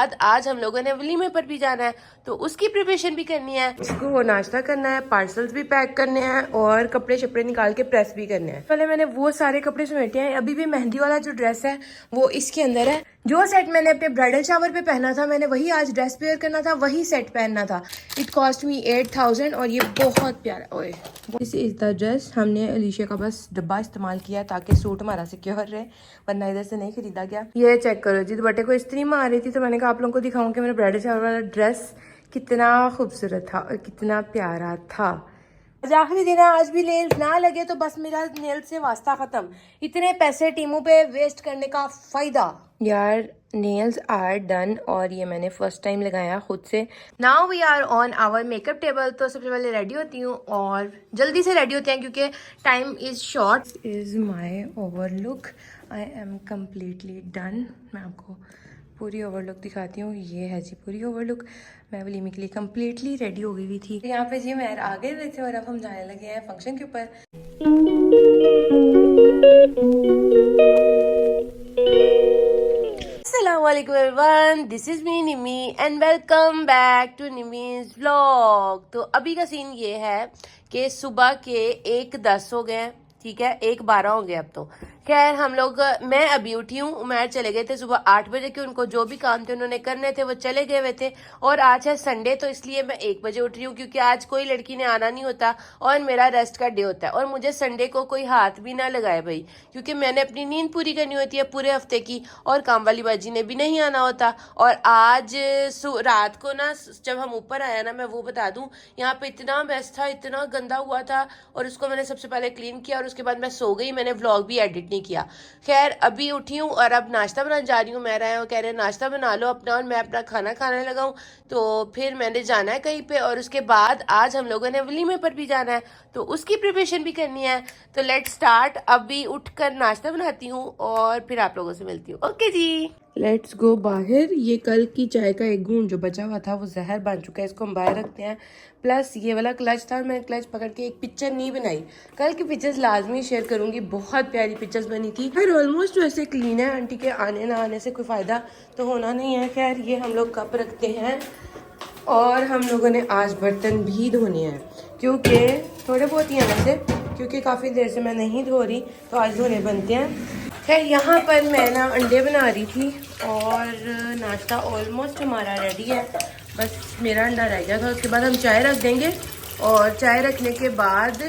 आज हम लोगों ने वलीमे पर भी जाना है तो उसकी प्रिपरेशन भी करनी है। इसको नाश्ता करना है, पार्सल्स भी पैक करने हैं और कपड़े शपड़े निकाल के प्रेस भी करने हैं। पहले मैंने वो सारे कपड़े समेटे हैं। अभी भी मेहंदी वाला जो ड्रेस है वो इसके अंदर है। जो सेट मैंने अपने ब्राइडल शावर पे पहना था, मैंने वही आज ड्रेस वेयर करना था, वही सेट पहनना था। इट कॉस्ट मी 8000 और ये बहुत प्यारा। ओए दिस इज द ड्रेस। हमने अलीशा का बस डब्बा इस्तेमाल किया ताकि सूट हमारा सिक्योर रहे, वरना इधर से नहीं खरीदा गया। ये चेक करो जी, दुपट्टे को इस्त्री में आ रही थी तो मैंने कहा आप लोगों को दिखाऊं कि मेरा ब्राइडल शावर वाला ड्रेस कितना खूबसूरत था और कितना प्यारा था। आज आखिरी दिन है, आज भी नेल्स ना लगे तो बस मेरा नेल से वास्ता खत्म। इतने पैसे टीमों पे वेस्ट करने का फायदा। यार नेल्स आर डन और ये मैंने फर्स्ट टाइम लगाया खुद से। Now we are on our makeup table. तो सबसे पहले रेडी होती हूँ और जल्दी से रेडी होते हैं क्योंकि time is short. Is my overlook. I am completely done. मैं आपको पूरी ओवरलुक दिखाती हूँ। ये है जी पूरी ओवरलुक। मैं वलीमे के लिए कम्प्लीटली रेडी हो गई हुई थी। यहाँ पे जी मैं आ गए हुए थे और अब हम जाने लगे हैं फंक्शन के ऊपर। अस्सलामुअलैकुम everyone, this is me Nimi and welcome back to Nimi's vlog. तो अभी का सीन ये है कि सुबह के 1:10 हो गए, ठीक है, 1:12 हो गए अब तो। खैर हम लोग, मैं अभी उठी हूँ, उमर चले गए थे सुबह 8 बजे के। उनको जो भी काम थे उन्होंने करने थे वो चले गए हुए थे और आज है संडे तो इसलिए मैं 1 बजे उठ रही हूँ क्योंकि आज कोई लड़की ने आना नहीं होता और मेरा रेस्ट का डे होता है और मुझे संडे को कोई हाथ भी ना लगाए भाई, क्योंकि मैंने अपनी नींद पूरी करनी होती है पूरे हफ्ते की और काम वाली बाजी ने भी नहीं आना होता। और आज रात को ना जब हम ऊपर आया ना, मैं वो बता दूं, यहाँ पे इतना मेस था, इतना गंदा हुआ था और उसको मैंने सबसे पहले क्लीन किया और उसके बाद मैं सो गई। मैंने व्लॉग भी एडिट नहीं किया। खैर अभी उठी हूँ और अब नाश्ता बनाने जा रही हूँ। मैं रहे हो कह रहे नाश्ता बना लो अपना और मैं अपना खाना खाने लगाऊं। तो फिर मैंने जाना है कहीं पे और उसके बाद आज हम लोगों ने वलीमे पर भी जाना है तो उसकी प्रिपरेशन भी करनी है। तो लेट्स स्टार्ट। अभी उठकर नाश्ता बनाती हूँ और फिर आप लोगों से मिलती हूँ। ओके जी, लेट्स गो बाहर। ये कल की चाय का एक घूंट जो बचा हुआ था वो जहर बन चुका है, इसको हम बाहर रखते हैं। प्लस ये वाला क्लच था, मैंने क्लच पकड़ के एक पिक्चर नहीं बनाई। कल की पिक्चर्स लाजमी शेयर करूंगी, बहुत प्यारी पिक्चर्स बनी थी। फिर ऑलमोस्ट वैसे क्लीन है, आंटी के आने ना आने से कोई फ़ायदा तो होना नहीं है। खैर ये हम लोग कप रखते हैं और हम लोगों ने आज बर्तन भी धोने हैं क्योंकि थोड़े बहुत ही हैं वैसे, क्योंकि काफ़ी देर से मैं नहीं धो रही तो आज धोने बनते हैं। खैर यहाँ पर मैं ना अंडे बना रही थी और नाश्ता ऑलमोस्ट हमारा रेडी है, बस मेरा अंडा रह गया था। उसके बाद हम चाय रख देंगे और चाय रखने के बाद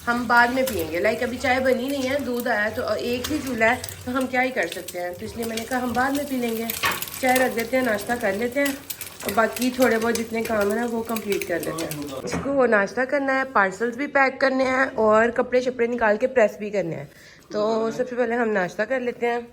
हम बाद में पियेंगे। लाइक अभी चाय बनी नहीं है, दूध आया तो एक ही चूल्हा है तो हम क्या ही कर सकते हैं, तो इसलिए मैंने कहा हम बाद में पी लेंगे। चाय रख देते हैं, नाश्ता कर लेते हैं और बाकी थोड़े बहुत जितने काम है ना वो कंप्लीट कर लेते हैं। इसको नाश्ता करना है, पार्सल्स भी पैक करने हैं और कपड़े शपड़े निकाल के प्रेस भी करने हैं। तो सबसे पहले हम नाश्ता कर लेते हैं।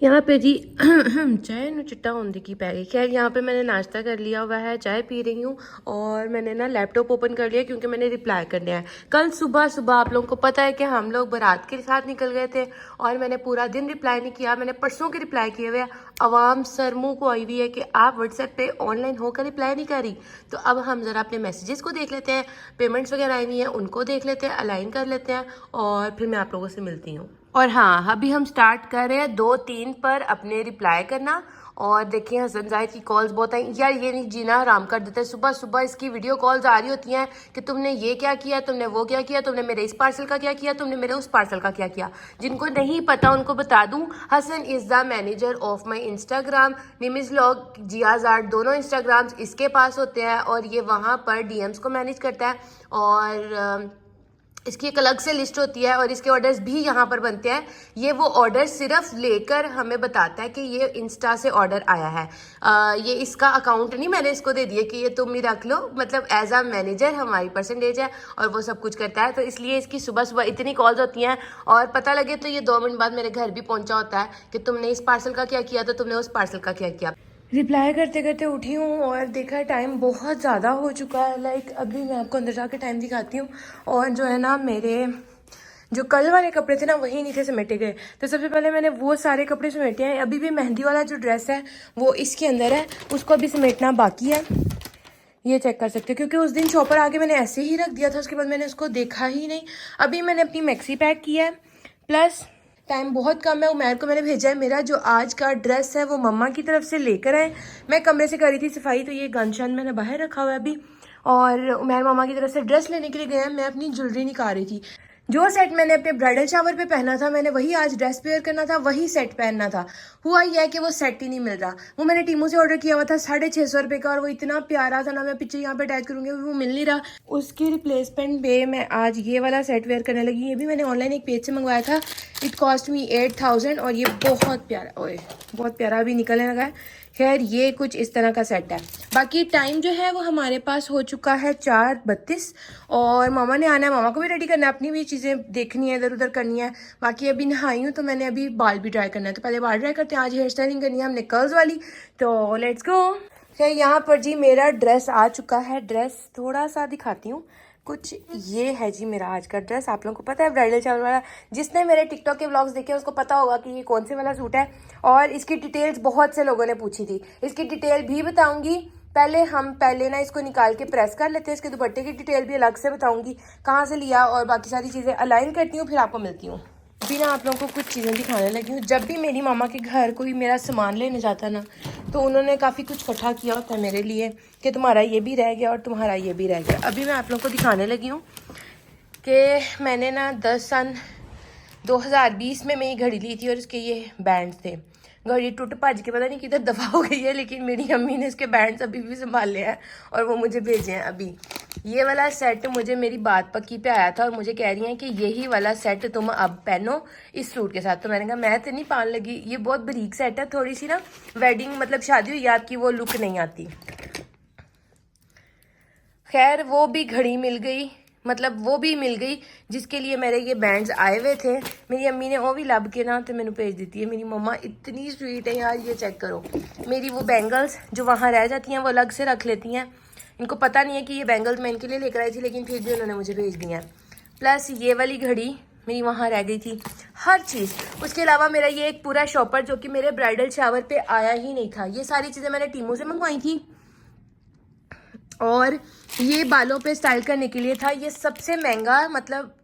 यहाँ पे जी चाय न चिट्टा होने की पै गई। खैर यहाँ पे मैंने नाश्ता कर लिया हुआ है, चाय पी रही हूँ और मैंने ना लैपटॉप ओपन कर लिया क्योंकि मैंने रिप्लाई करने हैं। कल सुबह सुबह आप लोगों को पता है कि हम लोग बारात के साथ निकल गए थे और मैंने पूरा दिन रिप्लाई नहीं किया। मैंने परसों के रिप्लाई किए हुए। आवाम सर मुँह को आई हुई है कि आप व्हाट्सएप पे ऑनलाइन होकर रिप्लाई नहीं करी। तो अब हम ज़रा अपने मैसेजेस को देख लेते हैं, पेमेंट्स वगैरह आई हुई हैं उनको देख लेते हैं, अलाइन कर लेते हैं और फिर मैं आप लोगों से मिलती हूँ। और हाँ, अभी हम स्टार्ट कर रहे हैं 2-3 पर अपने रिप्लाई करना। और देखिए हसन जाहिद की कॉल्स बहुत आई। यार ये नहीं जीना हराम कर देते, सुबह सुबह इसकी वीडियो कॉल्स आ रही होती हैं कि तुमने ये क्या किया, तुमने वो क्या किया, तुमने मेरे इस पार्सल का क्या किया, तुमने मेरे उस पार्सल का क्या किया। जिनको नहीं पता उनको बता दूं, Hasan is the manager of my Instagram, Nimi's vlog, Zia's art, दोनों इंस्टाग्राम्स इसके पास होते हैं और ये वहाँ पर डीएम्स को मैनेज करता है और इसकी एक अलग से लिस्ट होती है और इसके ऑर्डर्स भी यहाँ पर बनते हैं। ये वो ऑर्डर सिर्फ लेकर हमें बताता है कि ये इंस्टा से ऑर्डर आया है। ये इसका अकाउंट नहीं, मैंने इसको दे दिया कि ये तुम ही रख लो, मतलब एज अ मैनेजर हमारी परसेंटेज है और वो सब कुछ करता है। तो इसलिए इसकी सुबह सुबह इतनी कॉल्स होती हैं और पता लगे तो ये 2 मिनट बाद मेरे घर भी पहुँचा होता है कि तुमने इस पार्सल का क्या किया, तो तुमने उस पार्सल का क्या किया। रिप्लाई करते करते उठी हूँ और देखा टाइम बहुत ज़्यादा हो चुका है। लाइक अभी मैं आपको अंदर जाके टाइम दिखाती हूँ। और जो है ना, मेरे जो कल वाले कपड़े थे ना वही नहीं थे समेटे गए, तो सबसे पहले मैंने वो सारे कपड़े समेटे हैं। अभी भी मेहंदी वाला जो ड्रेस है वो इसके अंदर है, उसको अभी समेटना बाकी है। ये चेक कर सकते हो क्योंकि उस दिन शॉपर आके मैंने ऐसे ही रख दिया था, उसके बाद मैंने उसको देखा ही नहीं। अभी मैंने अपनी मैक्सी पैक किया है प्लस टाइम बहुत कम है। उमैर को मैंने भेजा है, मेरा जो आज का ड्रेस है वो मम्मा की तरफ से लेकर आए। मैं कमरे से कर रही थी सफाई, तो ये गनशन मैंने बाहर रखा हुआ है अभी, और उमैर मामा की तरफ से ड्रेस लेने के लिए गए हैं। मैं अपनी ज्वेलरी निकाल रही थी। जो सेट मैंने अपने ब्राइडल शावर पे पहना था, मैंने वही आज ड्रेस वेयर करना था, वही सेट पहनना था। हुआ यह है कि वो सेट ही नहीं मिल रहा। वो मैंने टीमू से ऑर्डर किया हुआ था 650 रुपये का, और वो इतना प्यारा था ना, मैं पीछे यहाँ पे अटैच करूँगी, वो मिल नहीं रहा। उसके रिप्लेसमेंट पे मैं आज ये वाला सेट वेयर करने लगी। ये भी मैंने ऑनलाइन एक पेज से मंगवाया था। इट कॉस्ट मी 8000, और ये बहुत प्यारा, ओए बहुत प्यारा अभी निकलने लगा है। खैर ये कुछ इस तरह का सेट है। बाकी टाइम जो है वो हमारे पास हो चुका है 4:32, और मामा ने आना है, मामा को भी रेडी करना है, अपनी भी चीज़ें देखनी है, इधर उधर करनी है। बाकी अभी नहाई हूँ तो मैंने अभी बाल भी ड्राई करना है, तो पहले बाल ड्राई करते हैं। आज हेयर स्टाइलिंग करनी है हमने कर्ल्स वाली, तो लेट्स गो। खैर यहाँ पर जी मेरा ड्रेस आ चुका है। ड्रेस थोड़ा सा दिखाती हूँ, कुछ ये है जी मेरा आज का ड्रेस। आप लोगों को पता है ब्राइडल शावर वाला, जिसने मेरे टिकटॉक के व्लॉग्स देखे उसको पता होगा कि ये कौन से वाला सूट है। और इसकी डिटेल्स बहुत से लोगों ने पूछी थी, इसकी डिटेल भी बताऊंगी। पहले ना इसको निकाल के प्रेस कर लेते हैं। इसके दुपट्टे की डिटेल भी अलग से बताऊंगी, कहाँ से लिया, और बाकी सारी चीज़ें अलाइन करती हूँ, फिर आपको मिलती हूँ। अभी ना आप लोगों को कुछ चीज़ें दिखाने लगी हूँ। जब भी मेरी मामा के घर कोई मेरा सामान लेने जाता ना, तो उन्होंने काफ़ी कुछ इकट्ठा किया होता है मेरे लिए, कि तुम्हारा ये भी रह गया और तुम्हारा ये भी रह गया। अभी मैं आप लोगों को दिखाने लगी हूँ कि मैंने ना 10 सन 2020 में मैं ये घड़ी ली थी, और इसके ये बैंड थे। घड़ी टूट भज के पता नहीं किधर दफ़ा हो गई है, लेकिन मेरी अम्मी ने इसके बैंड्स अभी भी संभाले हैं और वो मुझे भेजे हैं। अभी ये वाला सेट मुझे मेरी बात पक्की पे आया था, और मुझे कह रही हैं कि यही वाला सेट तुम अब पहनो इस सूट के साथ। तो मैंने कहा मैं तो नहीं पहन लगी, ये बहुत बारीक सेट है, थोड़ी सी ना वेडिंग मतलब शादी हुई आपकी वो लुक नहीं आती। खैर वो भी घड़ी मिल गई, मतलब वो भी मिल गई जिसके लिए मेरे ये बैंड्स आए हुए थे। मेरी अम्मी ने वो भी लब के ना तो मैंने भेज दी है। मेरी मम्मा इतनी स्वीट है यार, ये चेक करो। मेरी वो बैंगल्स जो वहाँ रह जाती हैं वो अलग से रख लेती हैं। इनको पता नहीं है कि ये बैंगल्स मैं इनके लिए लेकर आई थी, लेकिन फिर भी उन्होंने मुझे भेज दी हैं। प्लस ये वाली घड़ी मेरी वहाँ रह गई थी, हर चीज़। उसके अलावा मेरा ये एक पूरा शॉपर जो कि मेरे ब्राइडल शावर पे आया ही नहीं था। ये सारी चीज़ें मैंने टीमों से मंगवाई थी, और ये बालों पे स्टाइल करने के लिए था। ये सबसे महंगा, मतलब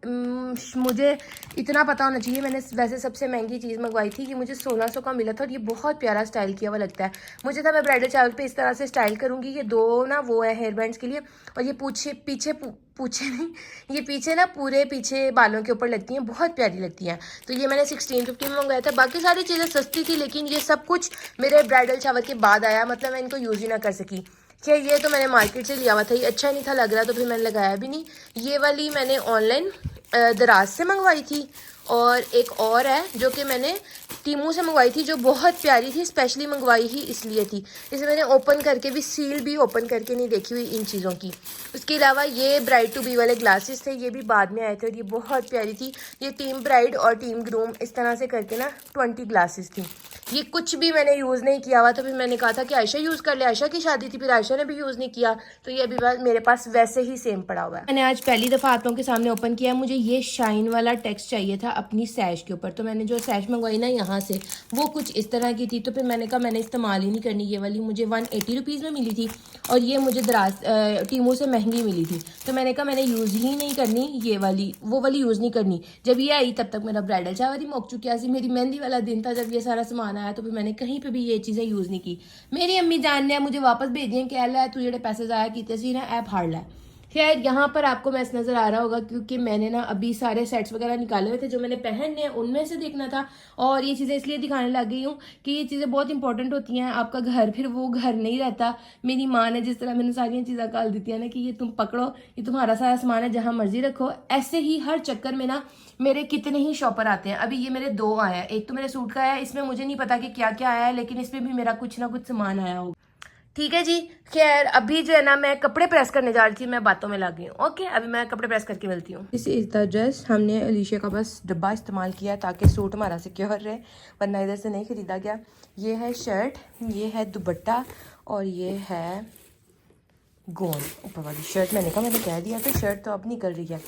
मुझे इतना पता होना चाहिए, मैंने वैसे सबसे महंगी चीज़ मंगवाई थी। ये मुझे 1600 का मिला था, और ये बहुत प्यारा स्टाइल किया हुआ लगता है मुझे। था मैं ब्राइडल शावर पे इस तरह से स्टाइल करूँगी। ये दो ना वो है हेयर बैंड्स के लिए, और ये ये पीछे ना पूरे पीछे बालों के ऊपर लगती हैं, बहुत प्यारी लगती हैं। तो ये मैंने 1650 में मंगवाया था। बाकी सारी चीज़ें सस्ती थी, लेकिन ये सब कुछ मेरे ब्राइडल शावर के बाद आया, मतलब मैं इनको यूज़ ही ना कर सकी। क्या ये तो मैंने मार्केट से लिया हुआ था, ये अच्छा नहीं था लग रहा, तो फिर मैंने लगाया भी नहीं। ये वाली मैंने ऑनलाइन दराज से मंगवाई थी, और एक और है जो कि मैंने टीमू से मंगवाई थी, जो बहुत प्यारी थी, स्पेशली मंगवाई ही इसलिए थी। इसे मैंने ओपन करके भी, सील भी ओपन करके नहीं देखी हुई इन चीज़ों की। उसके अलावा ये ब्राइड टू बी वाले ग्लासेस थे, ये भी बाद में आए थे, और ये बहुत प्यारी थी। ये टीम ब्राइड और टीम ग्रूम इस तरह से करके ना 20 ग्लासेस थी। ये कुछ भी मैंने यूज़ नहीं किया हुआ था, फिर मैंने कहा था कि आयशा यूज़ कर ले, आयशा की शादी थी, फिर आयशा ने भी यूज़ नहीं किया, तो ये अभी मेरे पास वैसे ही सेम पड़ा हुआ है। मैंने आज पहली दफ़ा आप लोगों के सामने ओपन किया है। मुझे ये शाइन वाला टेक्स्ट चाहिए था अपनी सैश के ऊपर, तो मैंने जो सैश मंगवाई ना यहाँ से, वो कुछ इस तरह की थी। तो फिर मैंने कहा मैंने इस्तेमाल ही नहीं करनी ये वाली, मुझे 180 रुपीज़ में मिली थी, और ये मुझे टीमों से महंगी मिली थी। तो मैंने कहा मैंने यूज़ ही नहीं करनी ये वाली, वो वाली यूज़ नहीं करनी। जब ये आई तब तक मेरा ब्राइडल शावर ही मुक चुका सी, मेरी मेहंदी वाला दिन था जब ये सारा सामान आया, तो फिर मैंने कहीं पे भी ये चीज़ें यूज़ नहीं की। मेरी अम्मी जान ने मुझे वापस भेजिए, कह लै तू जेडे पैसे ज़ाया कीते सी ना ऐ फाड़ लै। खैर यहाँ पर आपको मैस नज़र आ रहा होगा, क्योंकि मैंने ना अभी सारे सेट्स वगैरह निकाले हुए थे जो मैंने पहनने हैं, उनमें से देखना था। और ये चीज़ें इसलिए दिखाने लग गई हूँ कि ये चीज़ें बहुत इंपॉर्टेंट होती हैं। आपका घर फिर वो घर नहीं रहता। मेरी माँ ने जिस तरह मैंने सारी चीज़ें काल दी है ना कि ये तुम पकड़ो, ये तुम्हारा सारा सामान है, जहाँ मर्जी रखो। ऐसे ही हर चक्कर में ना मेरे कितने ही शॉपर आते हैं। अभी ये मेरे 2 आया है, एक तो मेरे सूट का आया है, इसमें मुझे नहीं पता कि क्या क्या आया है, लेकिन इसमें भी मेरा कुछ ना कुछ सामान आया होगा। ठीक है जी। खैर अभी जो है ना मैं कपड़े प्रेस करने जा रही थी, मैं बातों में लग गई हूँ। ओके अभी मैं कपड़े प्रेस करके मिलती हूँ। This is the dress. हमने अलीशा का बस डब्बा इस्तेमाल किया ताकि सूट हमारा सिक्योर रहे, वरना इधर से नहीं खरीदा गया। ये है शर्ट, ये है दुपट्टा, और ये है गोंद ऊपर वाली शर्ट। मैंने कहा मैंने कह दिया तो शर्ट तो अब निकल रही है।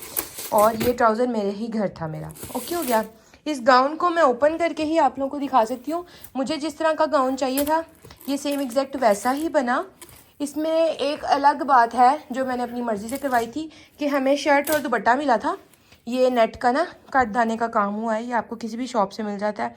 और ये ट्राउज़र मेरे ही घर था मेरा। ओके हो गया। इस गाउन को मैं ओपन करके ही आप लोगों को दिखा सकती हूँ। मुझे जिस तरह का गाउन चाहिए था ये सेम एग्जैक्ट वैसा ही बना। इसमें एक अलग बात है जो मैंने अपनी मर्ज़ी से करवाई थी कि हमें शर्ट और दुपट्टा मिला था। ये नेट का ना कट दाने का काम हुआ है, ये आपको किसी भी शॉप से मिल जाता है,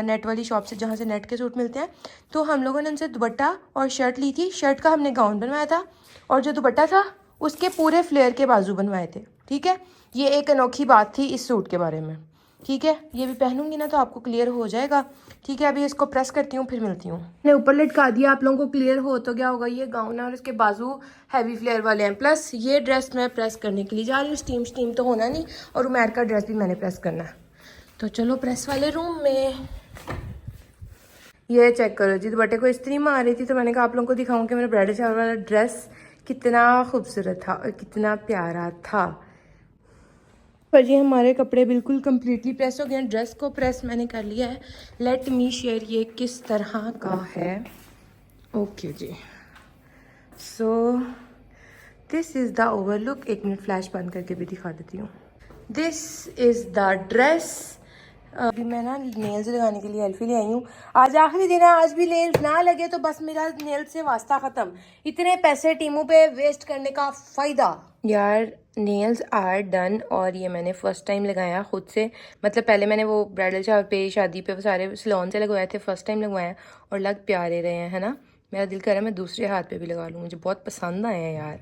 नेट वाली शॉप से, जहाँ से नेट के सूट मिलते हैं। तो हम लोगों ने उनसे दुपट्टा और शर्ट ली थी। शर्ट का हमने गाउन बनवाया था और जो दुपट्टा था उसके पूरे फ्लेयर के बाजू बनवाए थे। ठीक है, ये एक अनोखी बात थी इस सूट के बारे में। ठीक है, ये भी पहनूंगी ना तो आपको क्लियर हो जाएगा। ठीक है, अभी इसको प्रेस करती हूँ फिर मिलती हूँ। मैंने ऊपर लटका दिया, आप लोगों को क्लियर हो तो क्या होगा। ये गाउन है और इसके बाजू हैवी फ्लेयर वाले हैं। प्लस ये ड्रेस मैं प्रेस करने के लिए जा रही हूँ। स्टीम तो होना नहीं, और उमैर का ड्रेस भी मैंने प्रेस करना है। तो चलो प्रेस वाले रूम में। ये चेक करो जी, दुपट्टे को इस्त्री में आ रही थी तो मैंने कहा आप लोगों को दिखाऊं कि मेरा ब्राइडल शावर वाला ड्रेस कितना खूबसूरत था और कितना प्यारा था। पर जी हमारे कपड़े बिल्कुल कम्प्लीटली प्रेस हो गए हैं। ड्रेस को प्रेस मैंने कर लिया है। लेट मी शेयर ये किस तरह का है। ओके जी, so this is the overlook. एक मिनट फ्लैश बंद करके भी दिखा देती हूँ। This is the dress. अभी मैं ना नेल्स लगाने के लिए एल्फी ले आई हूँ। आज आखिरी दिन है, आज भी नेल्स ना लगे तो बस मेरा नेल से वास्ता ख़त्म। इतने पैसे टीमों पे वेस्ट करने का फ़ायदा। यार नेल्स आर डन, और ये मैंने फ़र्स्ट टाइम लगाया खुद से। मतलब पहले मैंने वो ब्राइडल शावर पे, शादी पे, वो सारे सैलून से लगवाए थे। फर्स्ट टाइम लगवाया और लग प्यारे रहे हैं, है ना। मेरा दिल कर रहा है मैं दूसरे हाथ पे भी लगा लूँ, मुझे बहुत पसंद आए हैं यार।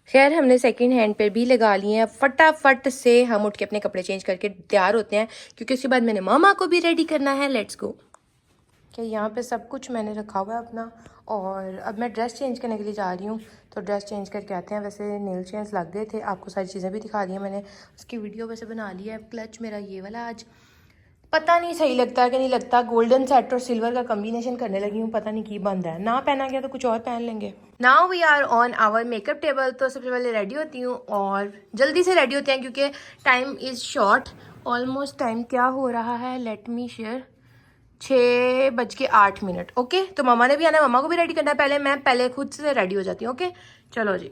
खैर हमने सेकंड हैंड पे भी लगा लिए हैं। फटाफट से हम उठ के अपने कपड़े चेंज करके तैयार होते हैं, क्योंकि उसके बाद मैंने मामा को भी रेडी करना है। Let's go. क्या यहाँ पे सब कुछ मैंने रखा हुआ है अपना, और अब मैं ड्रेस चेंज करने के लिए जा रही हूँ। तो ड्रेस चेंज करके आते हैं। वैसे नेल चेंज लग गए थे, आपको सारी चीज़ें भी दिखा दी हैं मैंने, उसकी वीडियो वैसे बना ली है। क्लच मेरा ये वाला आज पता नहीं सही लगता है कि नहीं लगता। गोल्डन सेट और सिल्वर का कॉम्बिनेशन करने लगी हूँ, पता नहीं की बंद है। ना पहना गया तो कुछ और पहन लेंगे। Now we are on our makeup table. तो सबसे पहले रेडी होती हूँ और जल्दी से रेडी होते हैं क्योंकि time is short. Almost time क्या हो रहा है, लेट मी शेयर, 6:08। ओके, तो मामा ने भी आना है, मामा को भी रेडी करना है। मैं खुद से रेडी हो जाती हूँ। ओके चलो जी।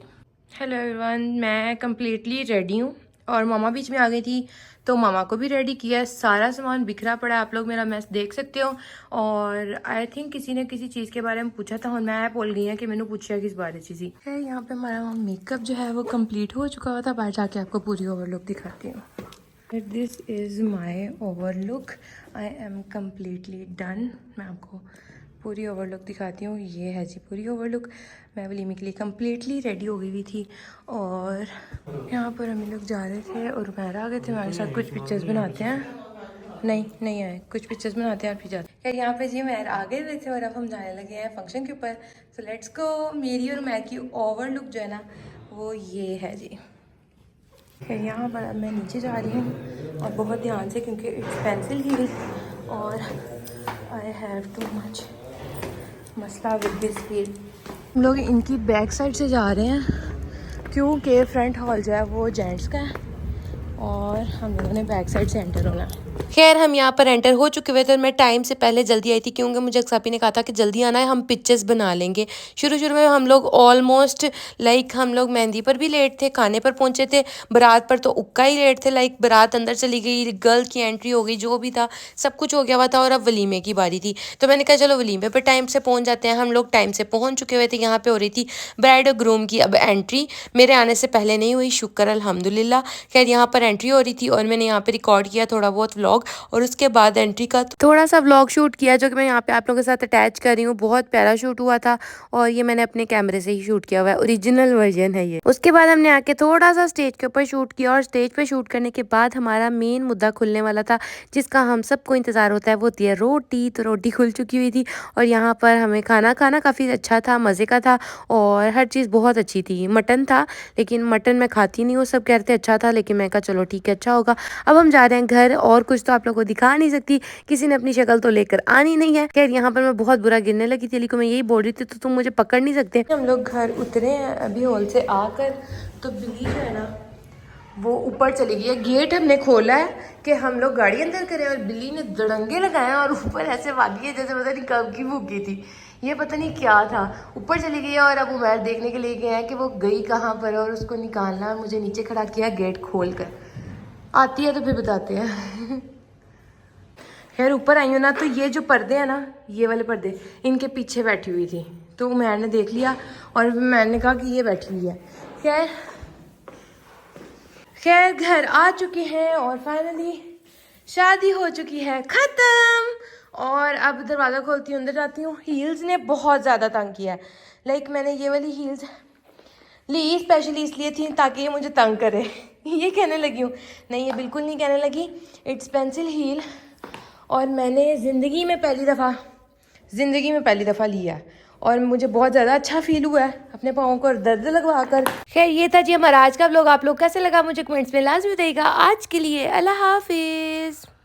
हेलो एवरीवन, मैं कम्प्लीटली रेडी हूँ और मामा बीच में आ गई थी तो मामा को भी रेडी किया है। सारा सामान बिखरा पड़ा है, आप लोग मेरा मैस देख सकते हो। और आई थिंक किसी ने किसी चीज़ के बारे में पूछा था और मैं भूल गई है कि मैंने पूछा किस बारे चीज़ है। यहाँ पे हमारा मेकअप जो है वो कंप्लीट हो चुका हुआ था। बाहर जाके आपको पूरी ओवरलुक दिखाती हूँ। This is my overlook, I am completely done. मैं आपको पूरी ओवरलुक दिखाती हूँ। ये है जी पूरी ओवरलुक। मैं वलीमे के लिए कम्प्लीटली रेडी हो गई हुई थी और यहाँ पर हम लोग जा रहे थे और उमैर आ गए थे हमारे साथ। कुछ पिक्चर्स बनाते हैं, नहीं आए, कुछ पिक्चर्स बनाते हैं और फिर जाते हैं। यहाँ पे जी उमैर आ गए हुए थे और अब हम जाने लगे हैं फंक्शन के ऊपर। So let's go. मेरी और उमैर की ओवरलुक जो है ना वो ये है जी। फिर यहाँ पर अब मैं नीचे जा रही हूँ और बहुत ध्यान से, क्योंकि इट्स पेंसिल हील और आई हैव टू मच मसला विद दिस हील। हम लोग इनकी बैक साइड से जा रहे हैं क्योंकि फ्रंट हॉल जो है वो जेंट्स का है और हम लोगों ने बैक साइड से एंटर होना है। खैर हम यहाँ पर एंटर हो चुके हुए थे और मैं टाइम से पहले जल्दी आई थी क्योंकि मुझे सापी ने कहा था कि जल्दी आना है, हम पिक्चर्स बना लेंगे। शुरू में हम लोग ऑलमोस्ट हम लोग मेहंदी पर भी लेट थे, खाने पर पहुंचे थे, बारात पर तो उक्का ही लेट थे। बारात अंदर चली गई, गर्ल की एंट्री हो गई, जो भी था सब कुछ हो गया हुआ था और अब वलीमे की बारी थी। तो मैंने कहा चलो वलीमे पर टाइम से पहुँच जाते हैं। हम लोग टाइम से पहुँच चुके हुए थे। यहाँ पर हो रही थी ब्राइड और ग्रूम की अब एंट्री। मेरे आने से पहले नहीं हुई, शुक्र अल्हम्दुलिल्लाह। खैर यहाँ पर एंट्री हो रही थी और मैंने यहाँ पे रिकॉर्ड किया थोड़ा बहुत व्लॉग और उसके बाद एंट्री का थोड़ा सा व्लॉग शूट किया जो कि मैं यहाँ पे आप लोगों के साथ अटैच कर रही हूँ। बहुत प्यारा शूट हुआ था और ये मैंने अपने कैमरे से ही शूट किया हुआ है, ओरिजिनल वर्जन है ये। उसके बाद हमने आके थोड़ा सा स्टेज के ऊपर शूट किया और स्टेज पे शूट करने के बाद हमारा मेन मुद्दा खुलने वाला था जिसका हम सबको इंतजार होता है, वो होती है रोटी। तो रोटी खुल चुकी हुई थी और यहाँ पर हमें खाना काफ़ी अच्छा था, मज़े का था और हर चीज़ बहुत अच्छी थी। मटन था लेकिन मटन मैं खाती नहीं हूँ, सब कहते अच्छा था, लेकिन मैं कहा चलो ठीक है अच्छा होगा। अब हम जा रहे हैं घर और कुछ तो आप लोगों को दिखा नहीं सकती, किसी ने अपनी शक्ल तो लेकर आनी नहीं है। खैर यहाँ पर मैं बहुत बुरा गिरने लगी थी, अली को मैं यही बोल रही थी तो तुम मुझे पकड़ नहीं सकते। हम लोग घर उतरे हैं अभी हॉल से आकर, तो बिल्ली जो है ना वो ऊपर चली गई है। गेट हमने खोला है कि हम लोग गाड़ी अंदर करें और बिल्ली ने दड़ंगे लगाए और ऊपर ऐसे भागी है जैसे पता नहीं कब की भूखी थी, ये पता नहीं क्या था। ऊपर चली गई है और अब उमैर देखने के लिए गए हैं कि वो गई कहाँ पर है और उसको निकालना। मुझे नीचे खड़ा किया गेट खोल कर, आती है तो फिर बताते हैं। खैर ऊपर आई हूँ ना, तो ये जो पर्दे हैं ना, ये वाले पर्दे, इनके पीछे बैठी हुई थी तो मैंने देख लिया और मैंने कहा कि ये बैठी हुई है। खैर घर आ चुके हैं और फाइनली शादी हो चुकी है ख़त्म। और अब दरवाज़ा खोलती हूँ, अंदर जाती हूँ। हील्स ने बहुत ज़्यादा तंग किया है। लाइक मैंने ये वाली हील्स ली स्पेशली इसलिए थी ताकि ये मुझे तंग करे। ये कहने लगी हूँ, नहीं ये बिल्कुल नहीं कहने लगी। इट्स पेंसिल हील और मैंने ज़िंदगी में पहली दफ़ा लिया है और मुझे बहुत ज़्यादा अच्छा फील हुआ है अपने पाँव को दर्द लगवा कर। खैर ये था जी हमारा आज का व्लॉग। आप लोग कैसे लगा मुझे कमेंट्स में लाजमी बताइएगा। आज के लिए अल्लाह हाफिज़।